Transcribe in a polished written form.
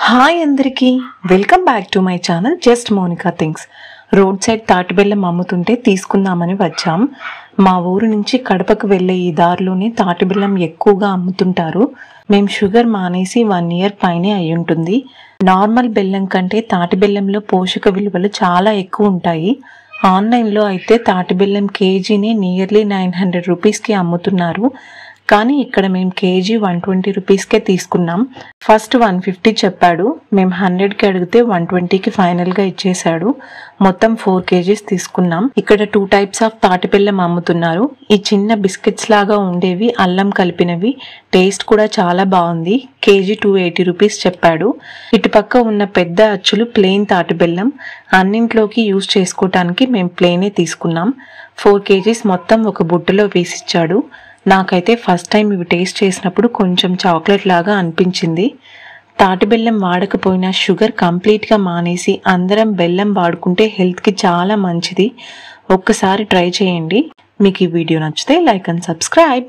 Hi అందరికీ welcome back to my channel just Monica things. Road side తాటిబెల్లం అమ్ముతుంటే తీసుకుందామని వచ్చాం. మా ఊరు నుంచి కడపకు వెళ్ళే ఈ దారిలోనే తాటిబెల్లం ఎక్కువగా అమ్ముతుంటారు. మేము షుగర్ మానేసి 1 year పైనే అయి ఉంటుంది. నార్మల్ బెల్లం కంటే తాటిబెల్లంలో పోషక విలువలు చాలా ఎక్కువ ఉంటాయి. ఆన్లైన్లో అయితే తాటిబెల్లం కేజీని నియర్లీ 900 రూపీస్కి అమ్ముతున్నారు. కానీ ఇక్కడ మేము కేజీ 120 రూపీస్కే తీసుకున్నాం. ఫస్ట్ 150 చెప్పాడు, మేము 100కి అడిగితే 120కి ఫైనల్గా ఇచ్చేశాడు. మొత్తం 4 kgs తీసుకున్నాం. ఇక్కడ 2 types ఆఫ్ తాటిబెల్లం అమ్ముతున్నారు. ఈ చిన్న బిస్కెట్స్ లాగా ఉండేవి అల్లం కలిపినవి, టేస్ట్ కూడా చాలా బాగుంది. కేజీ 280 రూపీస్ చెప్పాడు. ఇటుపక్క ఉన్న పెద్ద అచ్చులు ప్లెయిన్ తాటిబెల్లం, అన్నింట్లోకి యూజ్ చేసుకోవటానికి మేము ప్లెయినే తీసుకున్నాం. 4 kgs మొత్తం ఒక బుట్టలో వేసిచ్చాడు. నాకైతే ఫస్ట్ టైం ఇవి టేస్ట్ చేసినప్పుడు కొంచెం చాక్లెట్ లాగా అనిపించింది. తాటిబెల్లం వాడకపోయినా షుగర్ కంప్లీట్గా మానేసి అందరం బెల్లం వాడుకుంటే హెల్త్కి చాలా మంచిది. ఒక్కసారి ట్రై చేయండి. మీకు ఈ వీడియో నచ్చితే లైక్ అండ్ సబ్స్క్రైబ్.